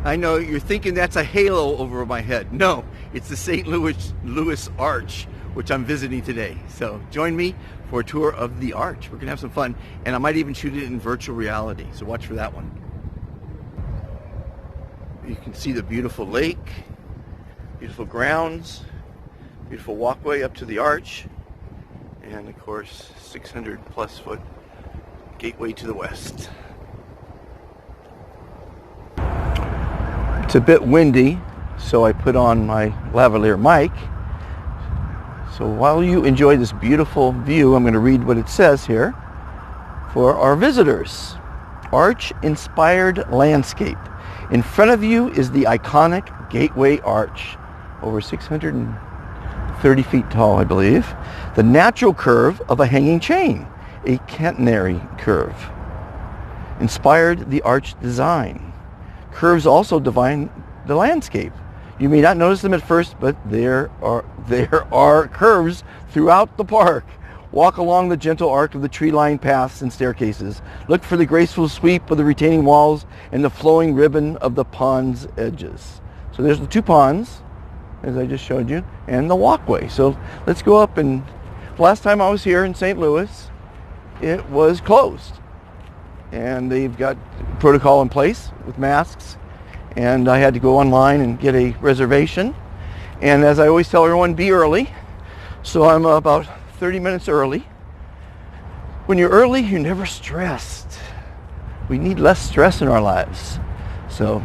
I know you're thinking that's a halo over my head. No, it's the St. Louis Arch, which I'm visiting today. So join me for a tour of the Arch. We're gonna have some fun, and I might even shoot it in virtual reality. So watch for that one. You can see the beautiful lake, beautiful grounds, beautiful walkway up to the Arch, and of course 600 plus foot gateway to the west. It's a bit windy, so I put on my lavalier mic. So while you enjoy this beautiful view, I'm going to read what it says here for our visitors. Arch inspired landscape. In front of you is the iconic Gateway Arch, over 630 feet tall, I believe. The natural curve of a hanging chain, a catenary curve, inspired the arch design. Curves also define the landscape. You may not notice them at first, but there are curves throughout the park. Walk along the gentle arc of the tree-lined paths and staircases. Look for the graceful sweep of the retaining walls and the flowing ribbon of the pond's edges. So there's the two ponds, as I just showed you, and the walkway. So let's go up. And last time I was here in St. Louis, it was closed. And they've got protocol in place with masks, and I had to go online and get a reservation. And as I always tell everyone, be early. So I'm about 30 minutes early. When you're early, you're never stressed. We need less stress in our lives. So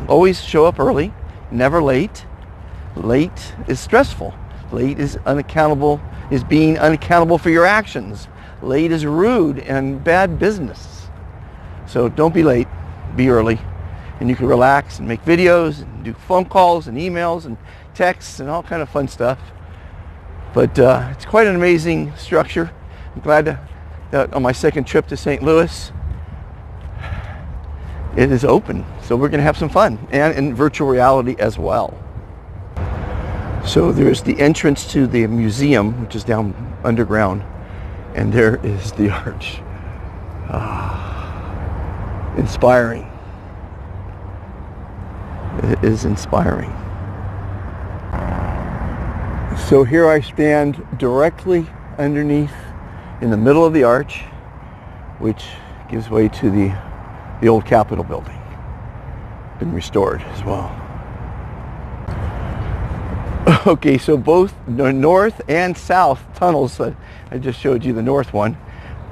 always show up early, never late. Late is stressful. Late is unaccountable, is being unaccountable for your actions. Late is rude and bad business. So don't be late, be early, and you can relax and make videos and do phone calls and emails and texts and all kind of fun stuff. But it's quite an amazing structure. I'm glad that on my second trip to St. Louis, it is open. So we're going to have some fun, and in virtual reality as well. So there's the entrance to the museum, which is down underground, and there is the arch. Inspiring. It is inspiring. So here I stand directly underneath, in the middle of the arch, which gives way to the old Capitol building. Been restored as well. Okay, so both the north and south tunnels, I just showed you the north one,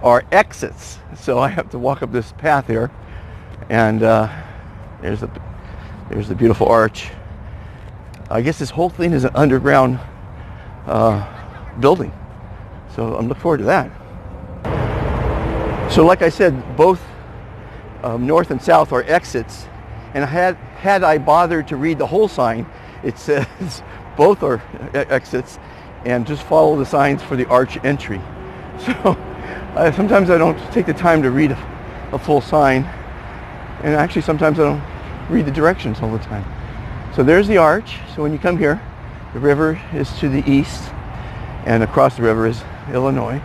are exits. So I have to walk up this path here. And there's the beautiful arch. I guess this whole thing is an underground building. So I'm looking forward to that. So like I said, both north and south are exits. And had I bothered to read the whole sign, it says both are exits, and just follow the signs for the arch entry. So sometimes I don't take the time to read a full sign. And actually sometimes I don't read the directions all the time. So there's the arch. So when you come here, the river is to the east, and across the river is Illinois.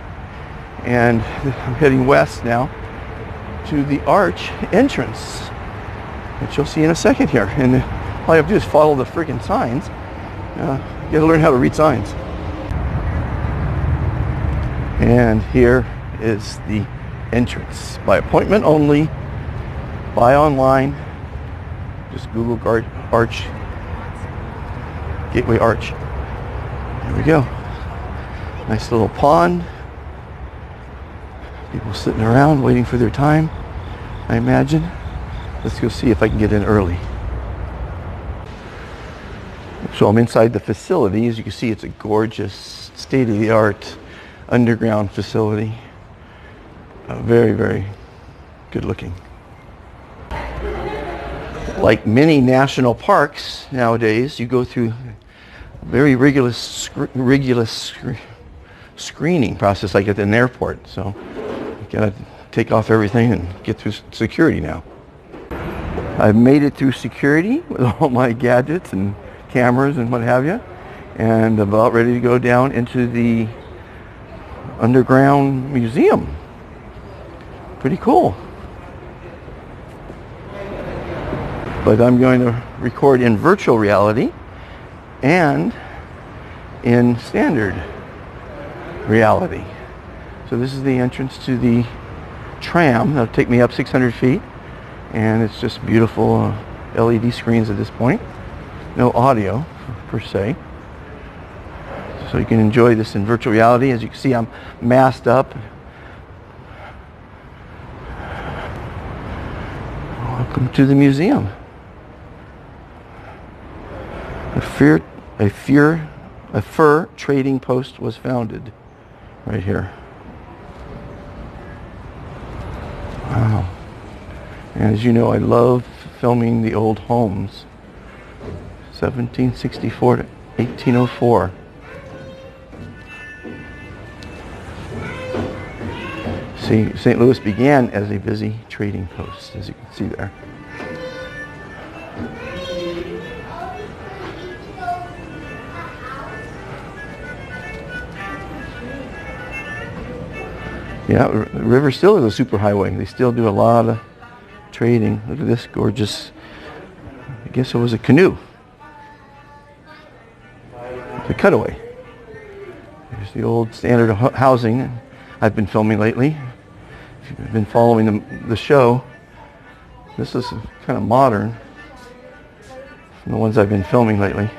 And I'm heading west now to the arch entrance, which you'll see in a second here. And all you have to do is follow the freaking signs. You gotta learn how to read signs. And here is the entrance. By appointment only. Buy online. Just Google Arch, Gateway Arch. There we go. Nice little pond. People sitting around waiting for their time, I imagine. Let's go see if I can get in early. So I'm inside the facility. As you can see, it's a gorgeous, state-of-the-art underground facility. Very, very good looking. Like many national parks nowadays, you go through a very rigorous screening process like at an airport. So you gotta take off everything and get through security now. I've made it through security with all my gadgets and cameras and what have you, and about ready to go down into the underground museum. Pretty cool. but I'm going to record in virtual reality and in standard reality. So this is the entrance to the tram. That'll take me up 600 feet, and it's just beautiful LED screens at this point. No audio per se. So you can enjoy this in virtual reality. As you can see, I'm masked up. Welcome to the museum. A fur trading post was founded right here. Wow. And as you know, I love filming the old homes. 1764 to 1804. See, St. Louis began as a busy trading post, as you can see there. Yeah, the river still is a superhighway. They still do a lot of trading. Look at this gorgeous, I guess it was a canoe. It's a cutaway. There's the old standard housing I've been filming lately. If you've been following the show, this is kind of modern from the ones I've been filming lately.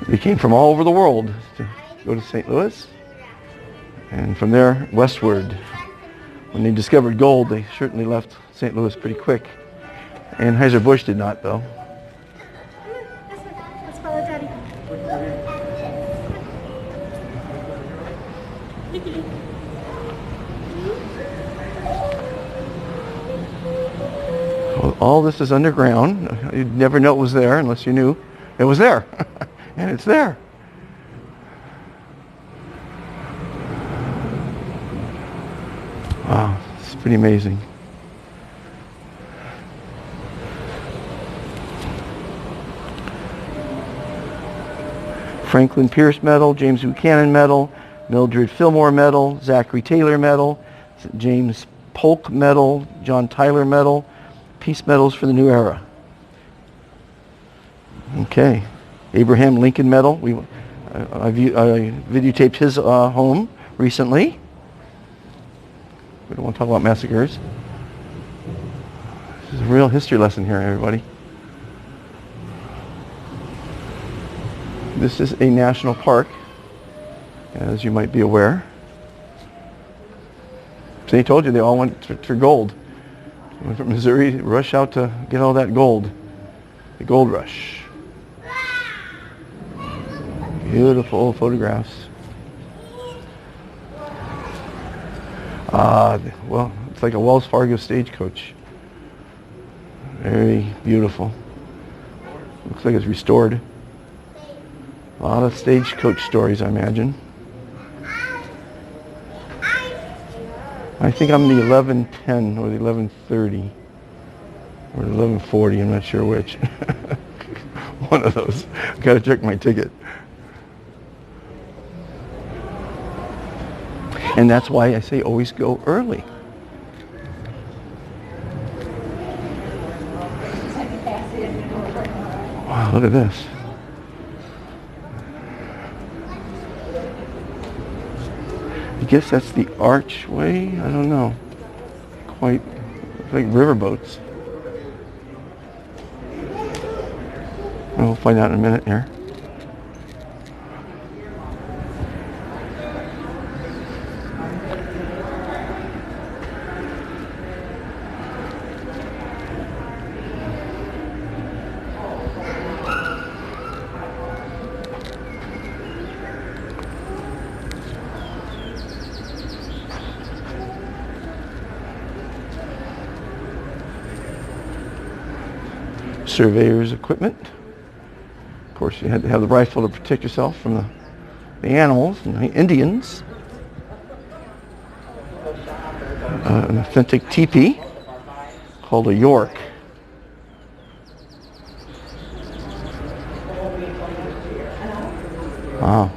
They came from all over the world to go to St. Louis, and from there westward. When they discovered gold, they certainly left St. Louis pretty quick. Anheuser-Busch did not, though. Let's follow Daddy. Well, all this is underground. You'd never know it was there unless you knew it was there. And it's there. Wow, it's pretty amazing. Franklin Pierce Medal, James Buchanan Medal, Mildred Fillmore Medal, Zachary Taylor Medal, James Polk Medal, John Tyler Medal, Peace Medals for the New Era. Okay. Abraham Lincoln Medal. I videotaped his home recently. We don't want to talk about massacres. This is a real history lesson here, everybody. This is a national park, as you might be aware. So they told you they all went for gold. They went from Missouri to rush out to get all that gold. The gold rush. Beautiful photographs. Well, it's like a Wells Fargo stagecoach. Very beautiful. Looks like it's restored. A lot of stagecoach stories, I imagine. I think I'm the 1110 or the 1130 or the 1140. I'm not sure which. One of those. Got to check my ticket. And that's why I say always go early. Wow, look at this. I guess that's the archway. I don't know. Quite like riverboats. We'll find out in a minute here. Surveyor's equipment. Of course, you had to have the rifle to protect yourself from the animals and the Indians. An authentic teepee called a York. Wow.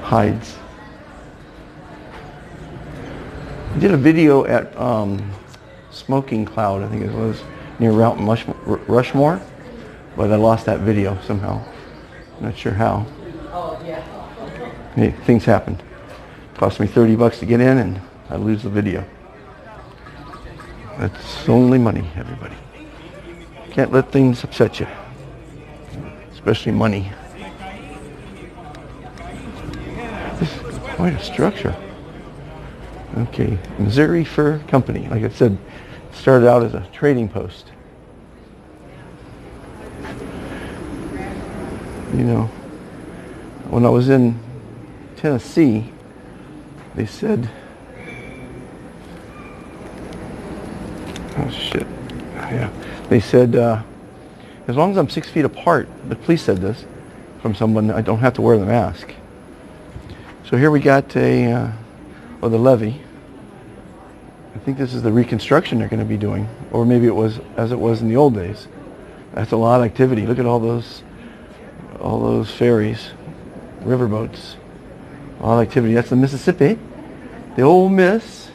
Hides. I did a video at Smoking Cloud, I think it was, near Mount Rushmore, but I lost that video somehow. Not sure how. Hey, things happen. Cost me $30 to get in, and I lose the video. That's only money, everybody. Can't let things upset you, especially money. This is quite a structure. Okay, Missouri Fur Company. Like I said, started out as a trading post. You know, when I was in Tennessee, they said, oh shit, yeah. They said, as long as I'm 6 feet apart, the police said this from someone, I don't have to wear the mask. So here we got the levee. I think this is the reconstruction they're going to be doing, or maybe it was as it was in the old days. That's a lot of activity. Look at all those ferries, riverboats, a lot of activity. That's the Mississippi, the old Miss.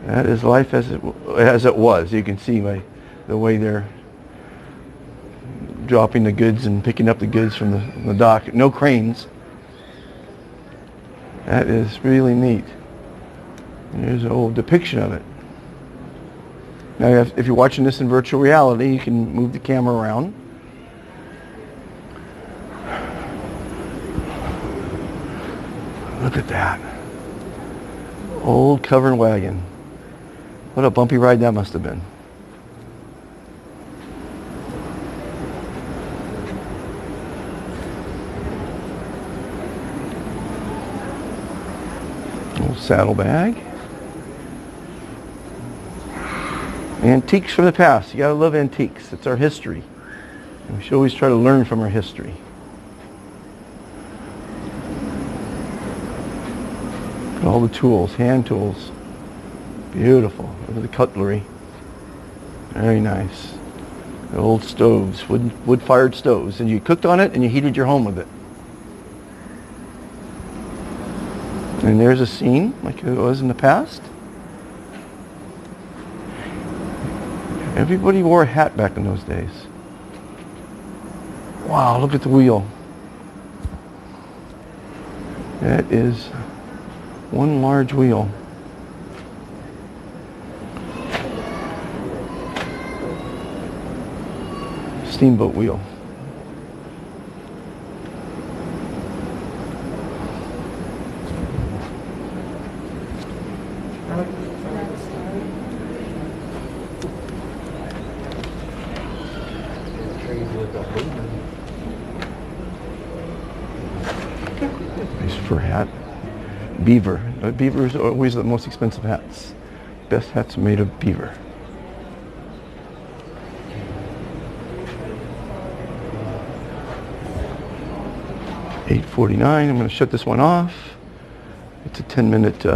That is life as it was. You can see by the way they're dropping the goods and picking up the goods from the dock. No cranes. That is really neat. There's an old depiction of it. Now, if you're watching this in virtual reality, you can move the camera around. Look at that. Old covered wagon. What a bumpy ride that must have been. Old saddlebag. Antiques from the past. You gotta love antiques. It's our history. And we should always try to learn from our history. All the tools, hand tools. Beautiful. Look at the cutlery. Very nice. The old stoves, wood-fired stoves. And you cooked on it and you heated your home with it. And there's a scene like it was in the past. Everybody wore a hat back in those days. Wow, look at the wheel. That is one large wheel. Steamboat wheel. Nice fur hat. Beaver. Beavers are always the most expensive hats. Best hats are made of beaver. $8.49. I'm going to shut this one off. It's a 10-minute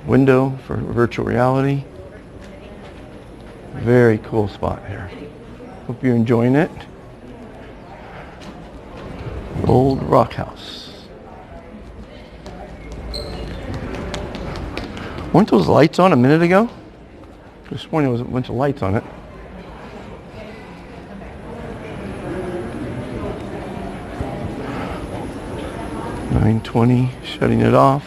window for virtual reality. Very cool spot here. Hope you're enjoying it. Old rock house. Weren't those lights on a minute ago? This morning there was a bunch of lights on it. $9.20, shutting it off.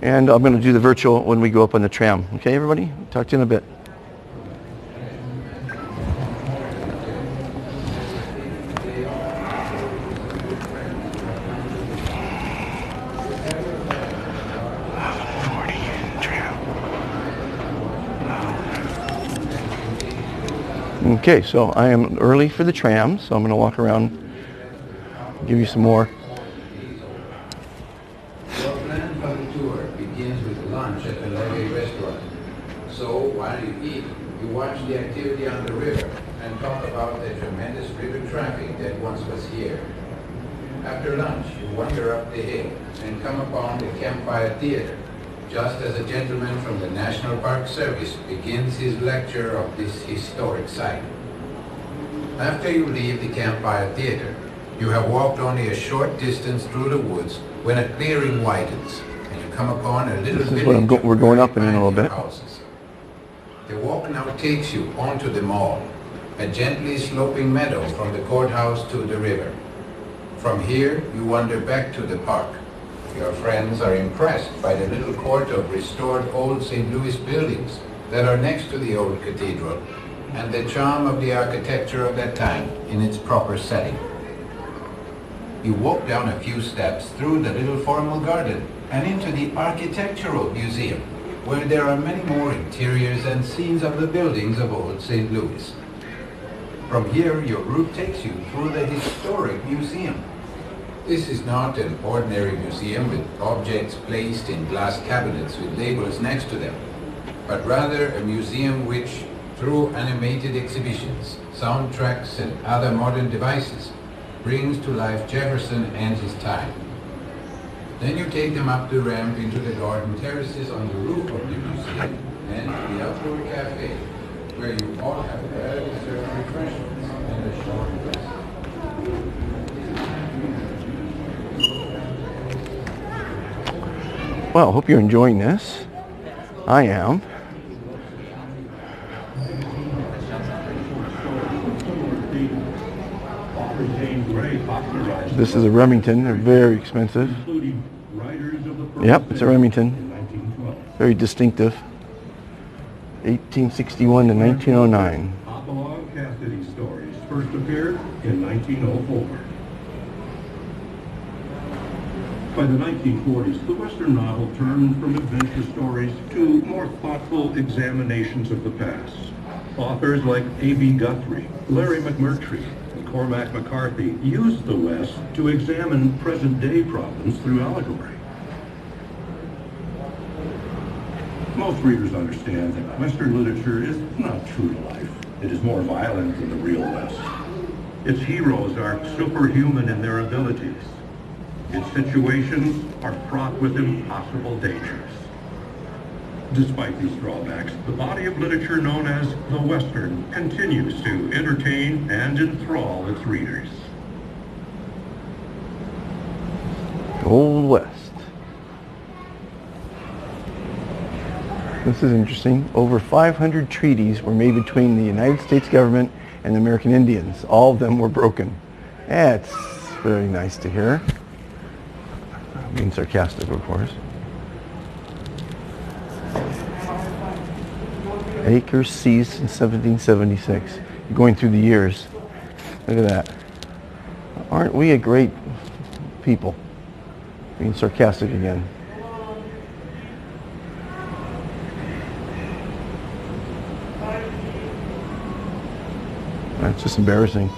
And I'm going to do the virtual when we go up on the tram. Okay, everybody? Talk to you in a bit. Okay, so I am early for the tram, so I'm going to walk around, give you some more. Your plan for the tour begins with lunch at the Levee restaurant. So while you eat, you watch the activity on the river and talk about the tremendous river traffic that once was here. After lunch, you wander up the hill and come upon the Campfire Theater, just as a gentleman from the National Park Service begins his lecture of this historic site. After you leave the Campfire Theater, you have walked only a short distance through the woods when a clearing widens, and you come upon a little This is village. what we're going up in a little bit. Houses. The walk now takes you onto the mall, a gently sloping meadow from the courthouse to the river. From here, you wander back to the park. Your friends are impressed by the little court of restored old St. Louis buildings that are next to the old cathedral, and the charm of the architecture of that time in its proper setting. You walk down a few steps through the little formal garden and into the Architectural Museum, where there are many more interiors and scenes of the buildings of old St. Louis. From here, your route takes you through the Historic Museum. This is not an ordinary museum with objects placed in glass cabinets with labels next to them, but rather a museum which, through animated exhibitions, soundtracks, and other modern devices, brings to life Jefferson and his time. Then you take them up the ramp into the garden terraces on the roof of the museum and to the outdoor cafe, where you all have served refreshments and a short rest. Well, I hope you're enjoying this. I am. This is a Remington. They're very expensive. Yep, it's a Remington. Very distinctive. 1861 to 1909. Apollo Cassidy stories first appeared in 1904. By the 1940s, the Western novel turned from adventure stories to more thoughtful examinations of the past. Authors like A.B. Guthrie, Larry McMurtry, and Cormac McCarthy used the West to examine present-day problems through allegory. Most readers understand that Western literature is not true to life. It is more violent than the real West. Its heroes are superhuman in their abilities. Its situations are fraught with impossible dangers. Despite these drawbacks, the body of literature known as the Western continues to entertain and enthrall its readers. Old West. This is interesting. Over 500 treaties were made between the United States government and the American Indians. All of them were broken. That's very nice to hear. Being sarcastic, of course. Acres seized in 1776. Going through the years. Look at that. Aren't we a great people? Being sarcastic again. That's just embarrassing.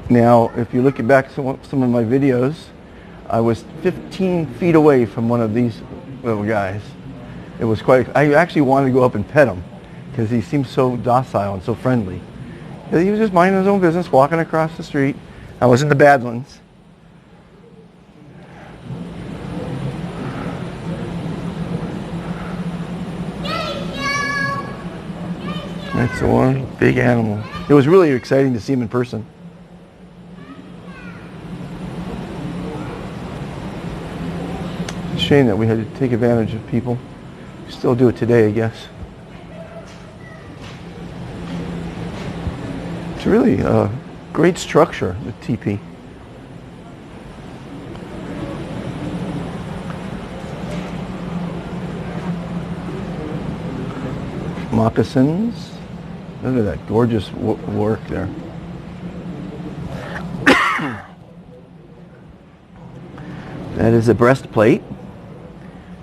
Now, if you look back at some of my videos, I was 15 feet away from one of these little guys. It was quite, I actually wanted to go up and pet him because he seemed so docile and so friendly. He was just minding his own business, walking across the street. I was in the Badlands. That's the one big animal. It was really exciting to see him in person. It's a shame that we had to take advantage of people. We still do it today, I guess. It's really a great structure, the teepee. Moccasins. Look at that gorgeous work there. That is a breastplate.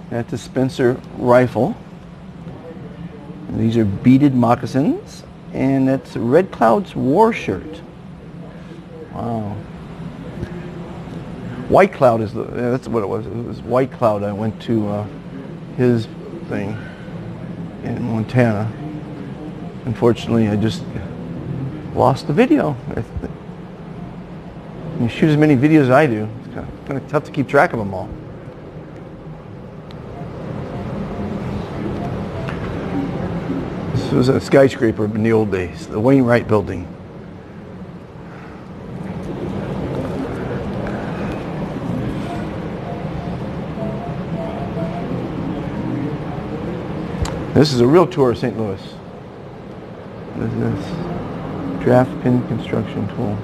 That's a Spencer rifle. And these are beaded moccasins. And that's Red Cloud's war shirt. Wow. White Cloud is that's what it was. It was White Cloud. I went to his thing in Montana. Unfortunately, I just lost the video. You shoot as many videos as I do. It's kind of tough to keep track of them all. This was a skyscraper in the old days, the Wainwright building. This is a real tour of St. Louis. What is this? Draft pin construction tool.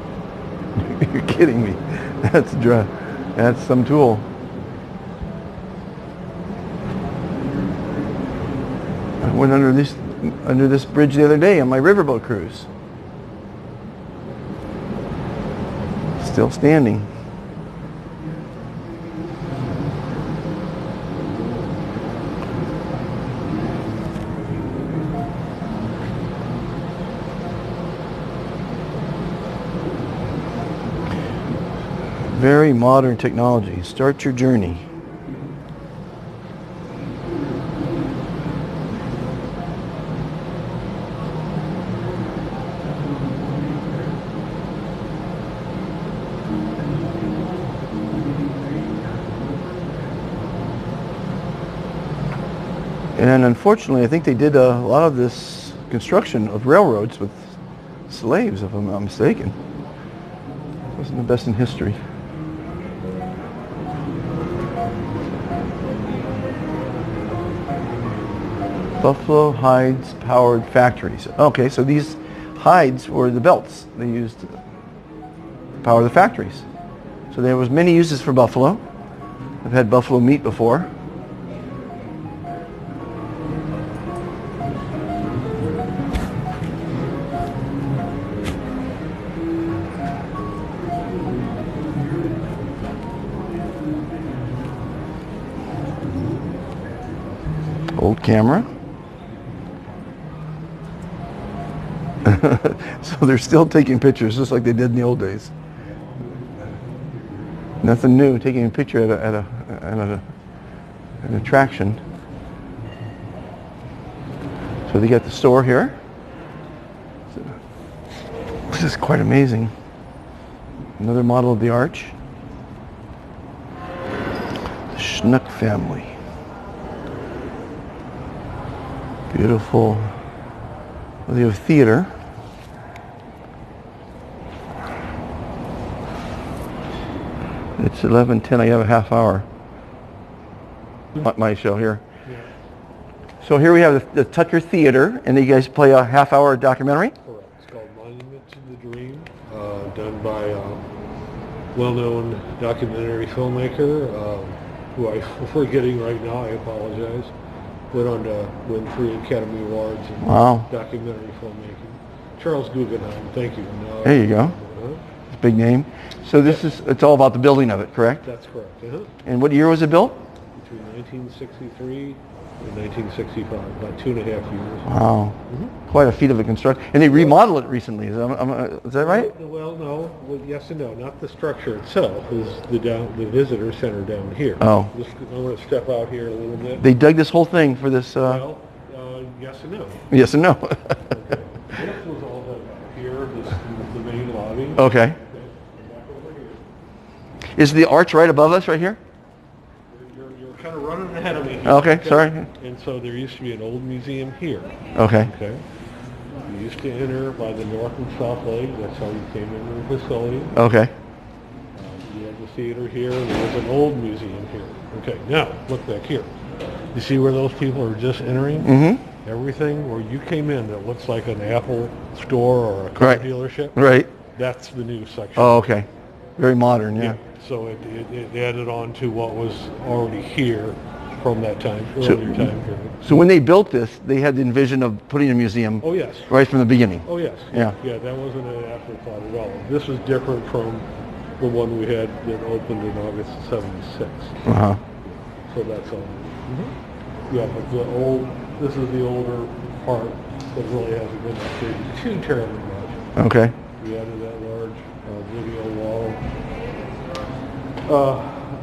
You're kidding me. That's some tool. I went under this bridge the other day on my riverboat cruise. Still standing. Very modern technology. Start your journey. And unfortunately, I think they did a lot of this construction of railroads with slaves, if I'm not mistaken. It wasn't the best in history. Buffalo hides powered factories. Okay, so these hides were the belts they used to power the factories. So there was many uses for buffalo. I've had buffalo meat before. Old camera. So they're still taking pictures just like they did in the old days. Nothing new, taking a picture at an attraction. So they got the store here. This is quite amazing. Another model of the arch. The Schnuck family. Beautiful. Well, they have theater. It's 11:10. I have a half hour. My show here. Yeah. So here we have the Tucker Theater, and you guys play a half-hour documentary. Correct. It's called Monument to the Dream, done by a well-known documentary filmmaker, who I'm forgetting right now. I apologize. Went on to win 3 Academy Awards in Wow. documentary filmmaking. Charles Guggenheim, thank you. There you go. Big name. So it's all about the building of it, correct? That's correct. And what year was it built? Between 1963 and 1965, about 2.5 years. Wow. Quite a feat of a construction. And they remodeled it recently. Is that right? Well, no. Well, yes and no. Not the structure itself. Is the visitor center down here. Oh. I'm going to step out here a little bit. They dug this whole thing for this. Yes and no. Yes and no. Okay. This was all done here. This is the main lobby. Okay. Back over here. Is the arch right above us right here? You're kind of running ahead of me here. Okay, sorry. And so there used to be an old museum here. Okay. Okay. You used to enter by the north and south leg. That's how you came into the facility. Okay. You have the theater here, and there's an old museum here. Okay, now look back here. You see where those people are just entering? Mm-hmm. Everything where you came in that looks like an Apple store or a car Right. dealership, Right. that's the new section. Oh, okay. Very modern, yeah. So it added on to what was already here from that earlier time period. So when they built this, they had the envision of putting a museum Oh, yes. right from the beginning. Oh, yes. Yeah. Yeah, that wasn't an afterthought at all. This is different from the one we had that opened in August of 76. Uh-huh. So that's all. Yeah, but this is the older part that really hasn't been updated too terribly much. Okay. We added that large video wall.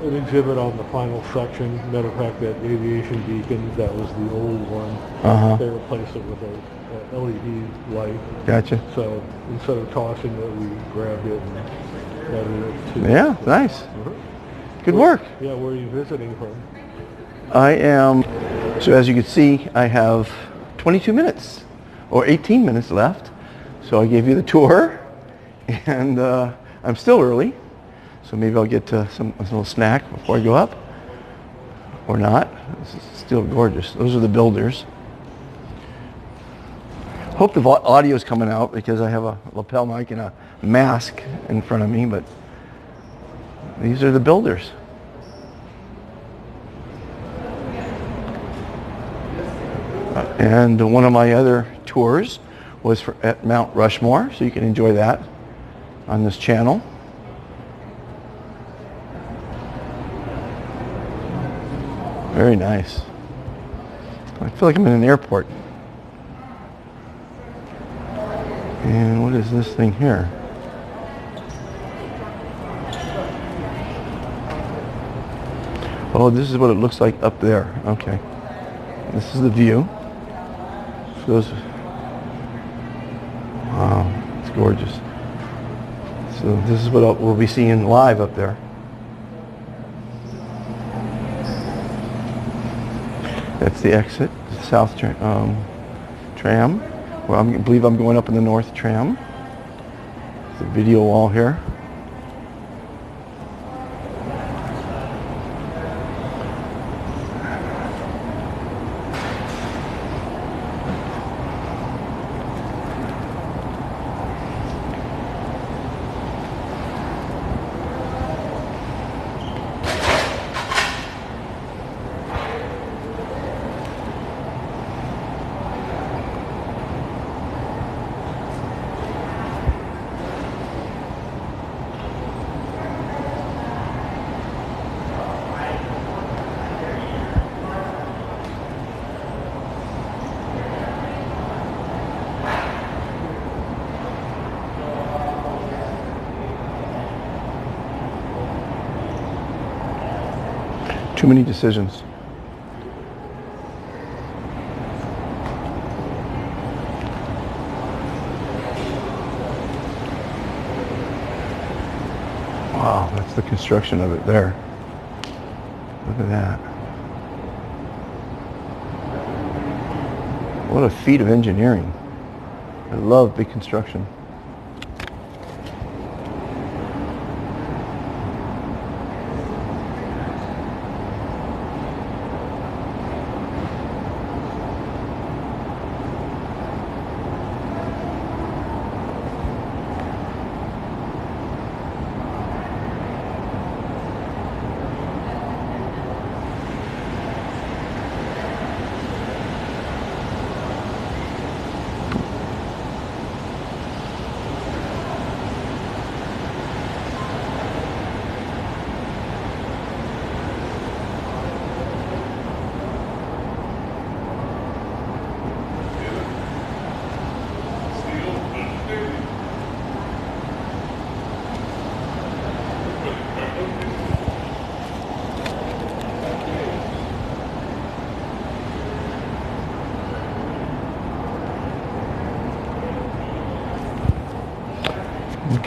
An exhibit on the final section. Matter of fact, that aviation beacon, that was the old one. Uh-huh. They replaced it with a LED light. Gotcha. So instead of tossing it, we grabbed it and added it to Yeah, nice. Good work. Yeah, where are you visiting from? I am, so as you can see, I have 22 minutes or 18 minutes left. So I gave you the tour, and I'm still early. So maybe I'll get a little snack before I go up, or not. This is still gorgeous. Those are the builders. Hope the audio is coming out because I have a lapel mic and a mask in front of me, but these are the builders. And one of my other tours was at Mount Rushmore, so you can enjoy that on this channel. Very nice. I feel like I'm in an airport. And what is this thing here? Oh, this is what it looks like up there. Okay. This is the view. So wow, it's gorgeous. So this is what we'll be seeing live up there. That's the exit, the South Tram. Well, I believe I'm going up in the North Tram. The video wall here. Too many decisions. Wow, that's the construction of it there. Look at that. What a feat of engineering. I love big construction.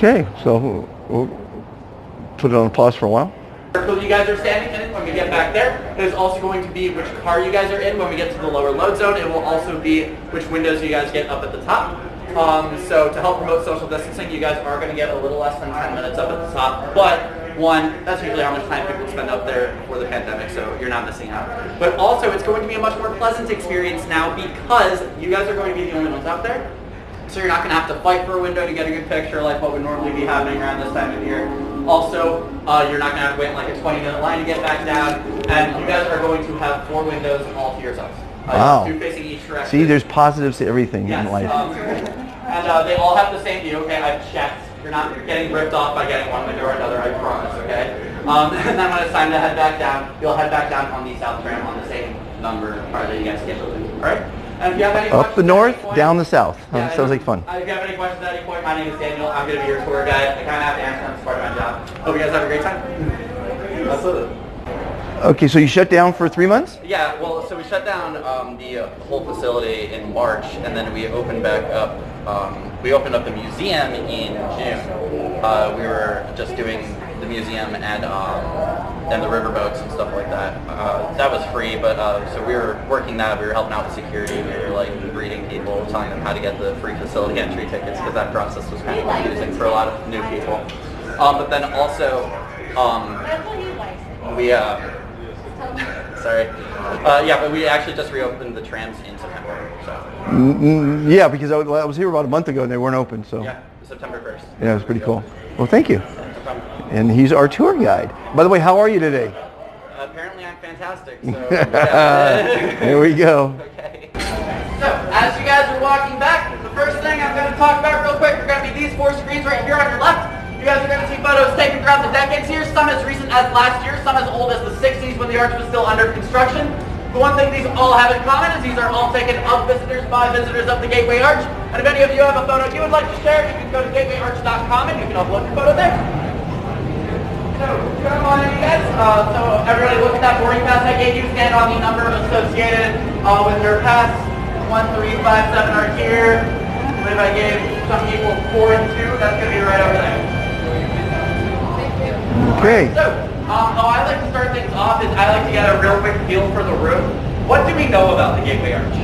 Okay, so we'll put it on pause for a while. You guys are standing in when we get back there. There's also going to be which car you guys are in when we get to the lower load zone. It will also be which windows you guys get up at the top. So to help promote social distancing, you guys are going to get a little less than 10 minutes up at the top. But one, that's usually how much time people spend up there before the pandemic, so you're not missing out. But also, it's going to be a much more pleasant experience now because you guys are going to be the only ones up there. So you're not going to have to fight for a window to get a good picture like what would normally be happening around this time of year. Also, you're not going to have to wait in like a 20-minute line to get back down. And you guys are going to have 4 windows all to yourselves. Wow. 2 facing each direction. See, there's positives to everything in life. And they all have the same view, okay? I've checked. You're not getting ripped off by getting one window or another, I promise, okay? And then when it's time to head back down, you'll head back down on the South Tram on the same number car that you guys get with, all right? And if you have any Up the north, point, down the south. yeah, Sounds like fun. If you have any questions at any point, my name is Daniel. I'm going to be your tour guide. I kind of have to answer them as part of my job. Hope you guys have a great time. Absolutely. Okay, so you shut down for 3 months? Yeah, well, so we shut down the whole facility in March, and then we opened back up. We opened up the museum in June. We were just doing the museum and the riverboats and stuff like that. That was free, but so we were working that. We were helping out with security. We were like greeting people, telling them how to get the free facility entry tickets because that process was kind of confusing for a lot of new people. But then also we Sorry. Yeah, but we actually just reopened the trams in September. So. Yeah, because I was here about a month ago and they weren't open. So. Yeah, September 1st. Yeah, it was pretty cool. Well, thank you. No problem. And he's our tour guide. By the way, how are you today? Apparently I'm fantastic. So. Yeah. There we go. Okay. So, as you guys are walking back, the first thing I'm going to talk about real quick are going to be these 4 screens right here on your left. You guys are going to see photos taken throughout the decades here, some as recent as last year, some as old as the 60s when the arch was still under construction. The one thing these all have in common is these are all taken of visitors by visitors of the Gateway Arch. And if any of you have a photo you would like to share, you can go to gatewayarch.com and you can upload your photo there. So, come on in, you guys. So everybody look at that boarding pass I gave you. Stand on the number associated with your pass. 1357 are here. I believe I gave some people 4 and 2. That's going to be right over there. Okay. So, how I like to start things off is I like to get a real quick feel for the room. What do we know about the Gateway Arch?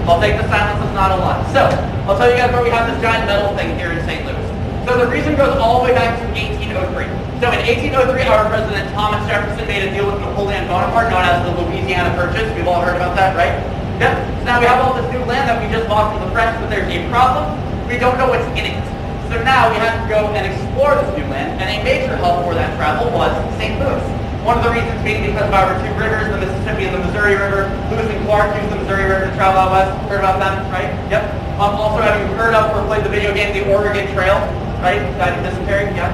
I'll take the silence as not a lot. So, I'll tell you guys where we have this giant metal thing here in St. Louis. So the reason goes all the way back to 1803. So in 1803, our President Thomas Jefferson made a deal with Napoleon Bonaparte, known as the Louisiana Purchase. We've all heard about that, right? Yep. So now we have all this new land that we just bought from the French, but there's a problem. We don't know what's in it. So now we have to go and explore this new land, and a major hub for that travel was St. Louis. One of the reasons being because of our 2 rivers, the Mississippi and the Missouri River. Lewis and Clark used the Missouri River to travel out west. Heard about them, right? Yep. Also, have you heard of or played the video game The Oregon Trail? Right? Guided dysentery? Yeah.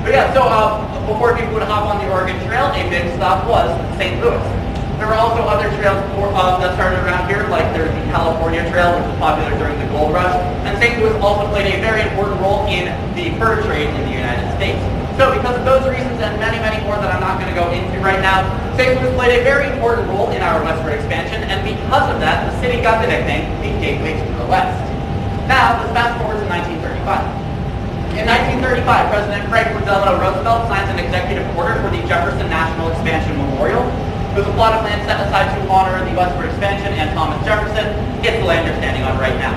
But yeah, so before people would hop on the Oregon Trail, a big stop was St. Louis. There were also other trails that started around here, like there's the California Trail, which was popular during the gold rush. And St. Louis also played a very important role in the fur trade in the United States. So because of those reasons and many, many more that I'm not going to go into right now, St. Louis played a very important role in our westward expansion, and because of that, the city got the nickname the Gateway to the West. Now, let's fast forward to 1935. In 1935, President Franklin Delano Roosevelt signs an executive order for the Jefferson National Expansion Memorial. It was a plot of land set aside to honor the westward expansion and Thomas Jefferson. It's the land you're standing on right now.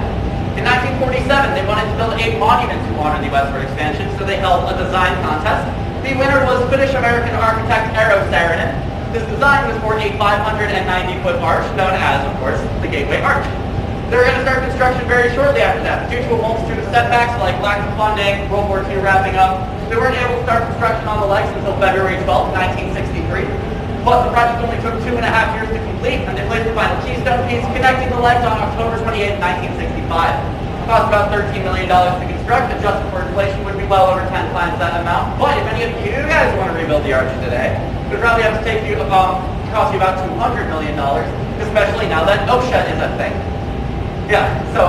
In 1947, they wanted to build a monument to honor the westward expansion, so they held a design contest. The winner was Finnish-American architect Eero Saarinen. His design was for a 590-foot arch, known as, of course, the Gateway Arch. They were going to start construction very shortly after that. Due to a multitude of setbacks like lack of funding, World War II wrapping up, they weren't able to start construction on the legs until February 12, 1963. But the project only took 2.5 years to complete, and they placed the final keystone piece connecting the legs on October 28, 1965. It cost about $13 million to construct, adjusted for inflation would be well over 10 times that amount. But if any of you guys want to rebuild the arch today, it would probably have to take you cost you about $200 million, especially now that OSHA is a thing. Yeah, so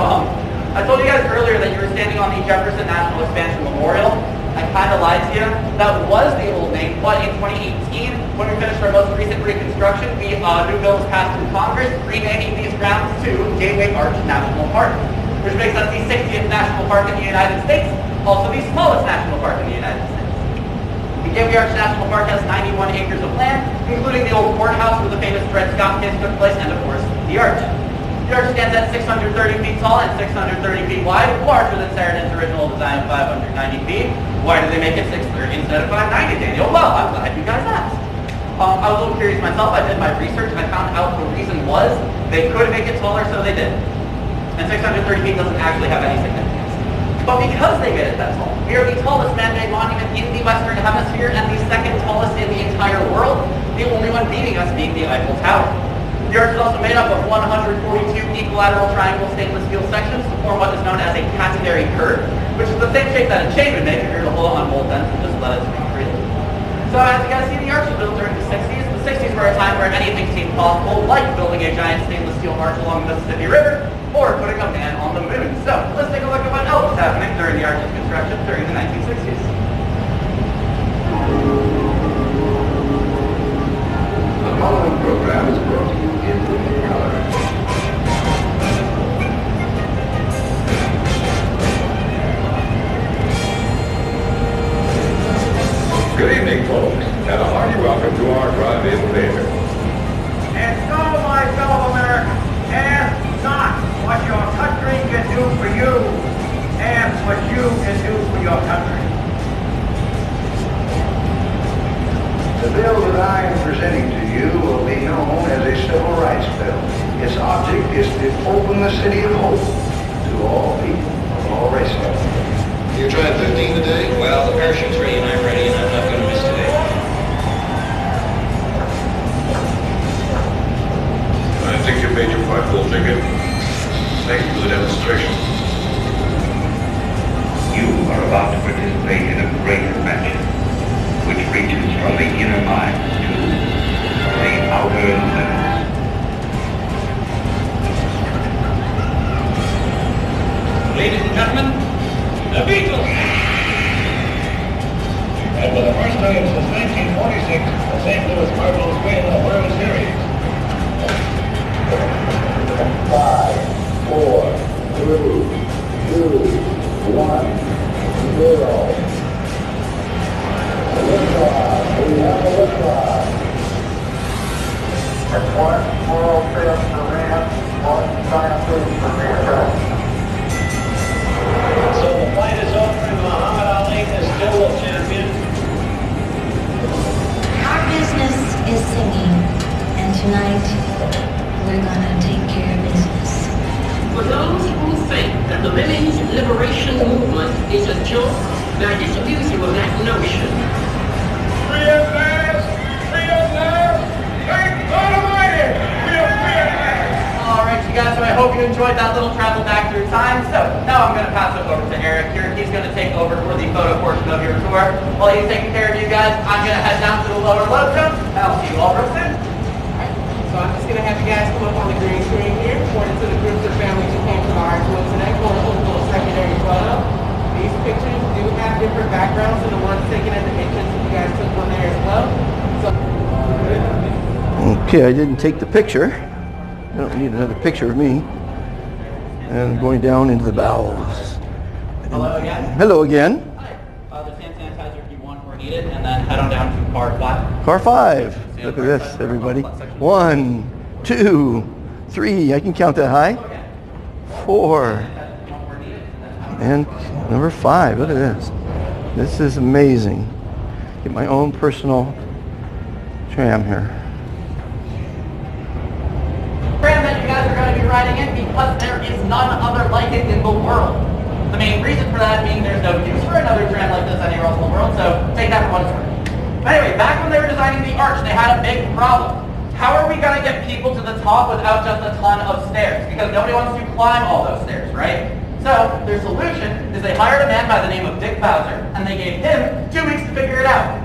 I told you guys earlier that you were standing on the Jefferson National Expansion Memorial. I kind of lied to you. That was the old name, but in 2018, when we finished our most recent reconstruction, new bill was passed through Congress, renaming these grounds to Gateway Arch National Park, which makes us the 60th national park in the United States, also the smallest national park in the United States. The Gateway Arch National Park has 91 acres of land, including the old courthouse where the famous Dred Scott case took place, and of course, the arch. The arch stands at 630 feet tall and 630 feet wide, larger than Saarinen's original design of 590 feet. Why did they make it 630 instead of 590, Daniel? Well, I'm glad you guys asked. I was a little curious myself. I did my research. I found out the reason was they could make it taller, so they did. And 630 feet doesn't actually have any significance. But because they made it that tall, we are the tallest man-made monument in the Western Hemisphere and the second tallest in the entire world, the only one beating us being the Eiffel Tower. The arch is also made up of 142 equilateral triangle stainless steel sections to form what is known as a catenary curve, which is the same shape that a chain would make if you were to hold it on both ends and just let it swing freely. So as you guys see, the arch was built during the 60s. The 60s were a time where anything seemed possible, like building a giant stainless steel arch along the Mississippi River, or putting a man on the moon. So let's take a look at what else was happening during the arch's construction during the 1960s. The following program is brought to you in living color. Good evening, folks, and a hearty welcome to our drive-in theater. And so, my fellow Americans, ask not what your country can do for you, ask what you can do for your country. The The bill that I am presenting to you will be known as a civil rights bill. Its object is to open the city of hope to all people of all races. You're trying 15 today? Well, the parachute's ready and I'm ready and I'm not going to miss today. I think you made your part, full ticket. Thank you for the demonstration. You are about to participate in a great adventure, which reaches from the inner mind to the outer limits. Ladies and gentlemen, the Beatles! And for the first time since 1946, the St. Louis Cardinals win the World Series. 5, 4, 3, 2, 1, 0. Liftoff. We have a liftoff. That's one small step for man, one giant leap for mankind. So the fight is over and Muhammad Ali is still the champion. Our business is singing, and tonight we're gonna take care of business. For those who think that the women's liberation movement is a joke, I disabuse you of that notion. Free at last! Free at last! Thank God Almighty! We are free at last! Alright, you guys, so I hope you enjoyed that little travel back through time. So now I'm going to pass it over to Eric here. He's going to take over for the photo portion of your tour. While he's taking care of you guys, I'm going to head down to the lower load zone, and I'll see you all real soon. So I'm just going to have you guys come up on the green screen here, according to the groups of families who came to the art tour today, for a little secondary photo. These pictures do have different backgrounds than the ones taken at the entrance that you guys took one there as well. So, Okay, I didn't take the picture. I don't need another picture of me. And I'm going down into the bowels. Hello again. Hello again. Hi. There's hand sanitizer if you want or need it, and then head on down to car 5. Car 5. Look at this, everybody. 1, 2, 3. I can count that high. 4. And number 5. Look at this. This is amazing. Get my own personal tram here. Tram that you guys are going to be riding in because there is none other like it in the world. The main reason for that being there's no use for another tram like this anywhere else in the world, so take that for what it's worth. But anyway, back when they were designing the arch, they had a big problem. How are we going to get people to the top without just a ton of stairs? Because nobody wants to climb all those stairs, right? So their solution is they hired a man by the name of Dick Bowser, and they gave him 2 weeks to figure it out.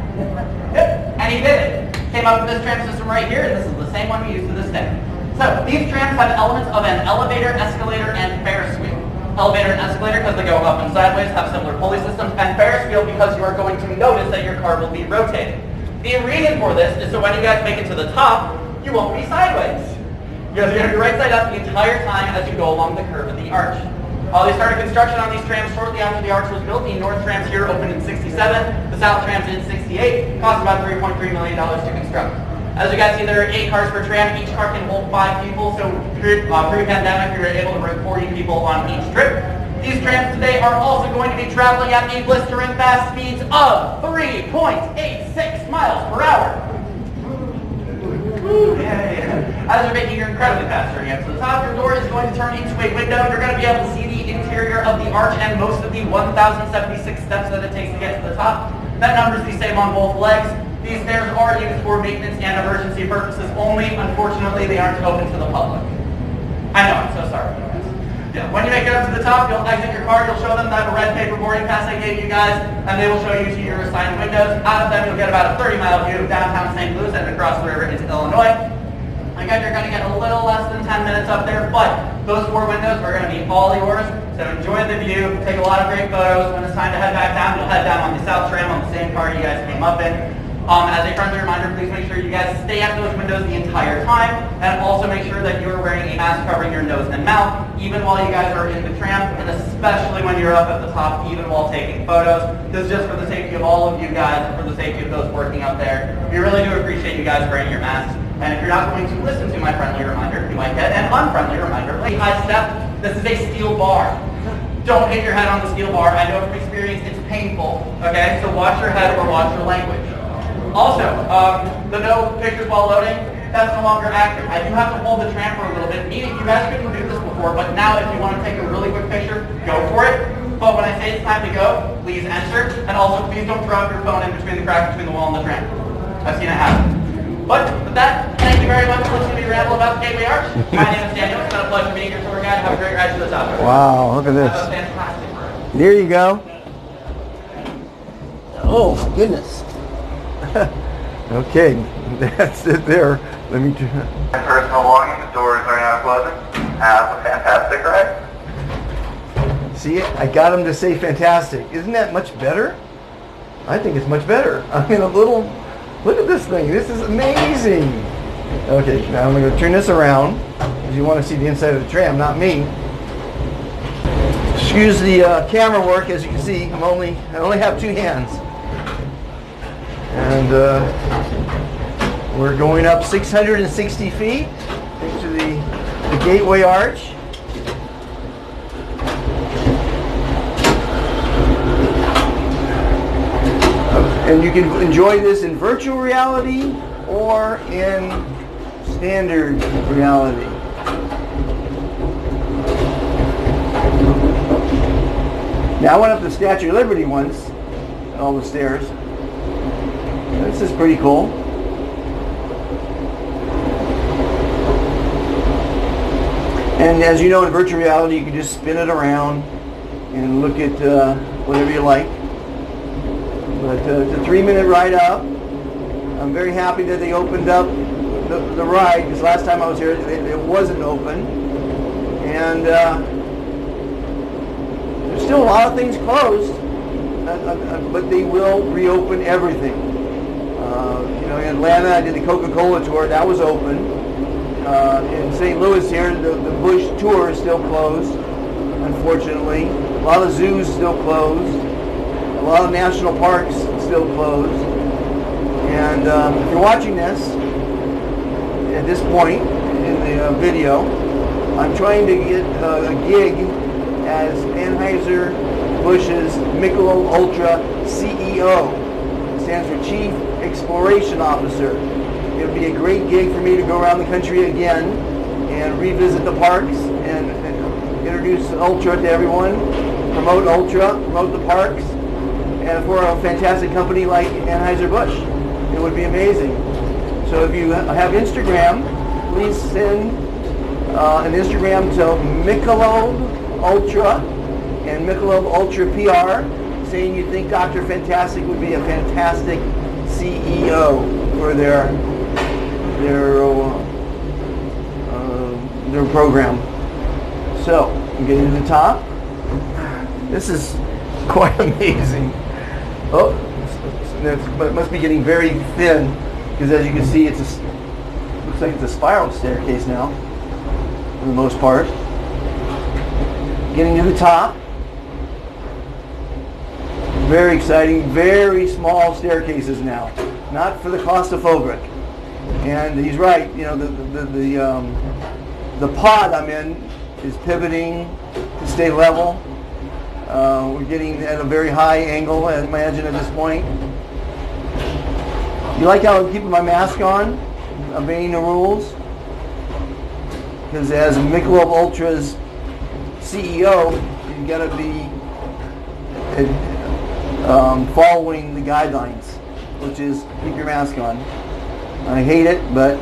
Yep, and he did it. Came up with this tram system right here, and this is the same one we use to this day. So these trams have elements of an elevator, escalator, and Ferris wheel. Elevator and escalator because they go up and sideways, have similar pulley systems, and Ferris wheel because you are going to notice that your car will be rotating. The reason for this is so when you guys make it to the top, you won't be sideways. You guys are going to be right side up the entire time as you go along the curve of the arch. They started construction on these trams shortly after the arch was built. The north trams here opened in '67, the south trams in '68, cost about $3.3 million to construct. As you guys see, there are 8 cars per tram. Each car can hold 5 people, so pre-pandemic, we were able to bring 40 people on each trip. These trams today are also going to be traveling at a blistering fast speeds of 3.86 miles per hour. Woo, yeah. As you're making your incredibly fast journey up to the top, your door is going to turn into a window. You're going to be able to see the interior of the arch and most of the 1,076 steps that it takes to get to the top. That number is the same on both legs. These stairs are used for maintenance and emergency purposes only. Unfortunately, they aren't open to the public. I know, I'm so sorry. Yeah. When you make it up to the top, you'll exit your car, you'll show them that red paper boarding pass I gave you guys, and they will show you to your assigned windows. Out of them, you'll get about a 30-mile view of downtown St. Louis and across the river into Illinois. Again, you're going to get a little less than 10 minutes up there, but those 4 windows are going to be all yours. So enjoy the view, take a lot of great photos. When it's time to head back down, you'll head down on the south tram on the same car you guys came up in. As a friendly reminder, please make sure you guys stay at those windows the entire time, and also make sure that you are wearing a mask covering your nose and mouth, even while you guys are in the tram, and especially when you're up at the top, even while taking photos. This is just for the safety of all of you guys, and for the safety of those working up there. We really do appreciate you guys wearing your masks, and if you're not going to listen to my friendly reminder, you might get an unfriendly reminder. High step, this is a steel bar. Don't hit your head on the steel bar. I know from experience it's painful, okay? So watch your head or watch your language. Also, the no pictures while loading, that's no longer active. I do have to hold the tram for a little bit, meaning you guys couldn't do this before, but now if you want to take a really quick picture, go for it. But when I say it's time to go, please enter. And also, please don't drop your phone in between the crack between the wall and the tram. I've seen it happen. But with that, thank you very much for listening to me ramble about the Gateway Arch. My name is Daniel. It's been a pleasure being your tour guide. Have a great ride to the top. Wow, look at this. Have a fantastic ride. There you go. Oh, my goodness. Okay, that's it there. Let me do Personal belongings, doors are now closing. Have a fantastic ride. See, I got him to say fantastic. Isn't that much better? I think it's much better. I mean, look at this thing. This is amazing. Okay, now I'm going to turn this around because you want to see the inside of the tram, not me. Excuse the camera work. As you can see, I only have two hands. And we're going up 660 feet into the Gateway Arch. And you can enjoy this in virtual reality or in standard reality. Now I went up the Statue of Liberty once, all the stairs. This is pretty cool. And as you know, in virtual reality, you can just spin it around and look at whatever you like. But it's a 3-minute ride up. I'm very happy that they opened up the ride, because last time I was here, it wasn't open. And there's still a lot of things closed, but they will reopen everything. You know, in Atlanta, I did the Coca-Cola tour. That was open. In St. Louis here, the Bush tour is still closed, unfortunately. A lot of zoos still closed. A lot of national parks still closed. And if you're watching this, at this point in the video, I'm trying to get a gig as Anheuser-Busch's Michelob Ultra CEO. It stands for Chief Exploration Officer. It would be a great gig for me to go around the country again and revisit the parks and introduce Ultra to everyone, promote Ultra, promote the parks, and for a fantastic company like Anheuser-Busch. It would be amazing. So if you have Instagram, please send an Instagram to Michelob Ultra and Michelob Ultra PR, saying you think Dr. Fantastic would be a fantastic CEO for their program. So I'm getting to the top. This is quite amazing. Oh, it must be getting very thin, because as you can see, looks like it's a spiral staircase now, for the most part. Getting to the top. Very exciting, very small staircases now, not for the claustrophobic. And he's right, you know, the pod I'm in is pivoting to stay level. We're getting at a very high angle, I imagine, at this point. You like how I'm keeping my mask on, obeying the rules? Because as Michelob Ultra's CEO, you got to be following the guidelines, which is keep your mask on. I hate it, but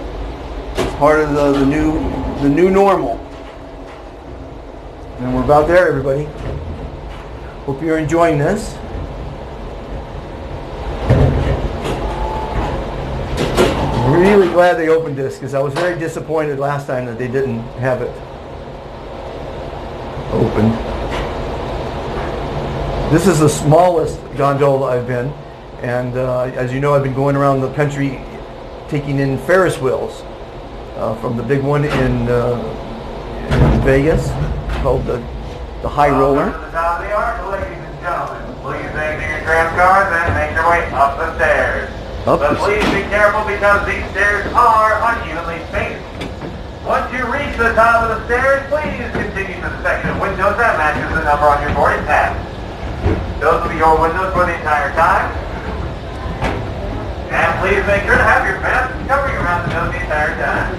it's part of the new normal. And we're about there, everybody. Hope you're enjoying this. I'm really glad they opened this, because I was very disappointed last time that they didn't have it open. This is the smallest gondola I've been, and as you know, I've been going around the country taking in Ferris wheels, from the big one in Vegas called the High Roller. To the top of the arch, ladies and gentlemen. Please exit your tram cars and make your way up the stairs. But please be careful, because these stairs are unevenly spaced. Once you reach the top of the stairs, please continue to the section of windows that matches the number on your boarding pass. Those will be your windows for the entire time. And please make sure to have your vest covering around the nose the entire time.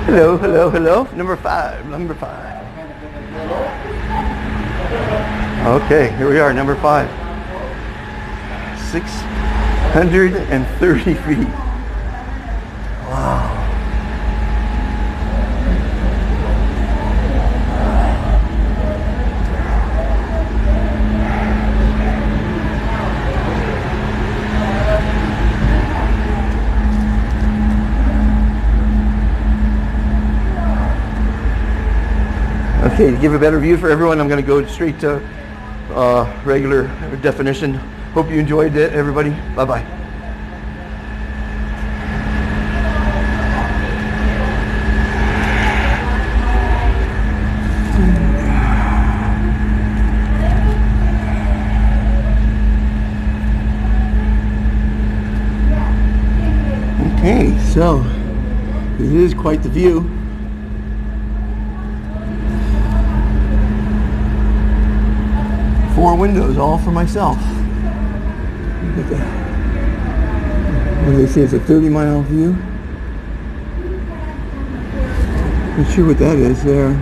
Hello, hello, hello. Number 5, number 5. Okay, here we are, number 5. 630 feet. Wow. Okay, to give a better view for everyone, I'm going to go straight to regular definition. Hope you enjoyed it, everybody. Bye-bye. Okay, so it is quite the view. Four windows, all for myself. Look at that. What do they say? It's a 30-mile view. Not sure what that is there.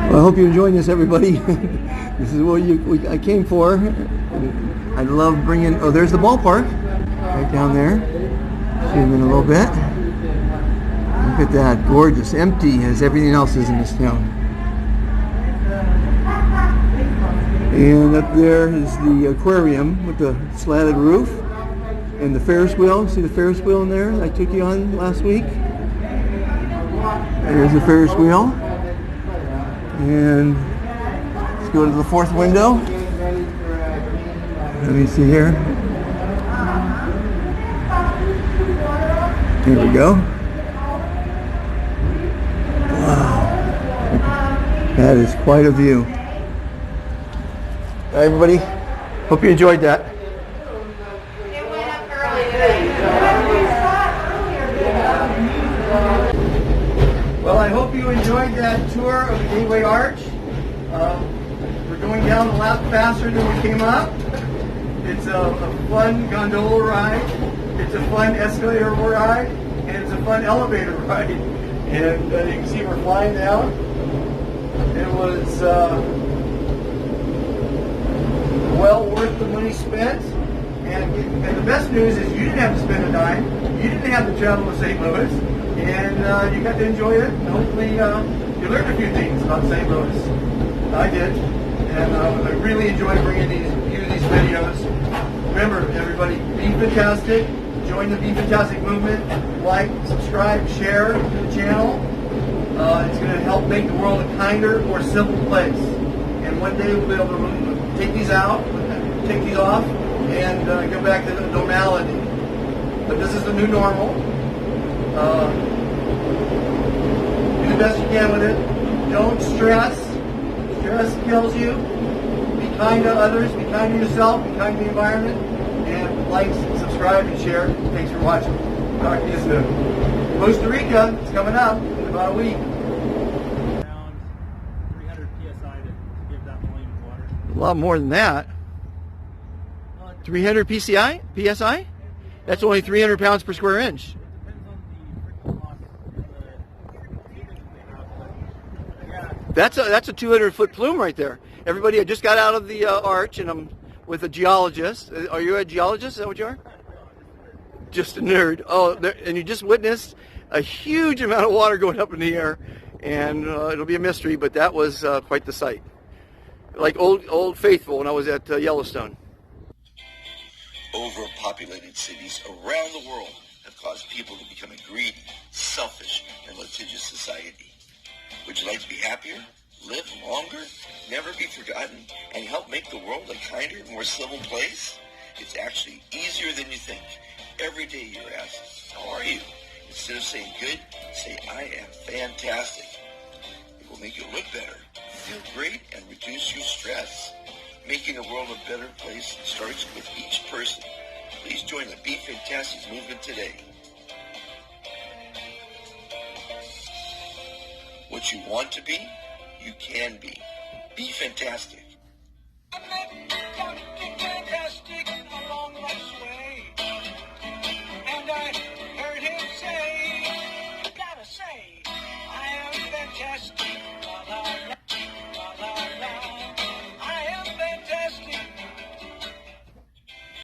Well, I hope you're enjoying this, everybody. This is what I came for. I love bringing. Oh, there's the ballpark right down there. See them in a little bit. Look at that, gorgeous, empty as everything else is in this town. And up there is the aquarium with the slatted roof and the Ferris wheel. See the Ferris wheel in there I took you on last week? There's the Ferris wheel. And let's go to the fourth window. Let me see here. Here we go. Wow. That is quite a view. All right, everybody. Hope you enjoyed that. It went up early today. Well, I hope you enjoyed that tour of the Gateway Arch. We're going down a lot faster than we came up. It's a fun gondola ride. It's a fun escalator ride. And it's a fun elevator ride. And you can see we're flying down. It was well worth the money spent. And the best news is you didn't have to spend a dime. You didn't have to travel to St. Louis. And you got to enjoy it. And hopefully you learned a few things about St. Louis. I did. And I really enjoyed bringing you these videos. Remember, everybody, be fantastic. Join the Be Fantastic movement. Like, subscribe, share the channel. It's going to help make the world a kinder, more simple place. And one day we'll be able to take these out, take these off, and go back to the normality. But this is the new normal. Do the best you can with it. Don't stress. Stress kills you. Be kind to others. Be kind to yourself. Be kind to the environment. And like, subscribe, and share. Thanks for watching. Talk to you soon. Costa Rica is coming up in about a week. Around 300 psi to give that volume of water. A lot more than that. 300 psi? That's only 300 pounds per square inch. That's a 200-foot plume right there. Everybody, I just got out of the arch, and I'm with a geologist. Are you a geologist? Is that what you are? Just a nerd. Oh, and you just witnessed a huge amount of water going up in the air, and it'll be a mystery, but that was quite the sight. Like Old Faithful when I was at Yellowstone. Overpopulated cities around the world have caused people to become a greedy, selfish, and litigious society. Would you like to be happier? live longer, never be forgotten, and help make the world a kinder, more civil place? It's actually easier than you think. Every day you're asked, how are you? Instead of saying good, say, I am fantastic. It will make you look better, feel great, and reduce your stress. Making the world a better place starts with each person. Please join the Be Fantastic movement today. What you want to be, you can be. Be fantastic.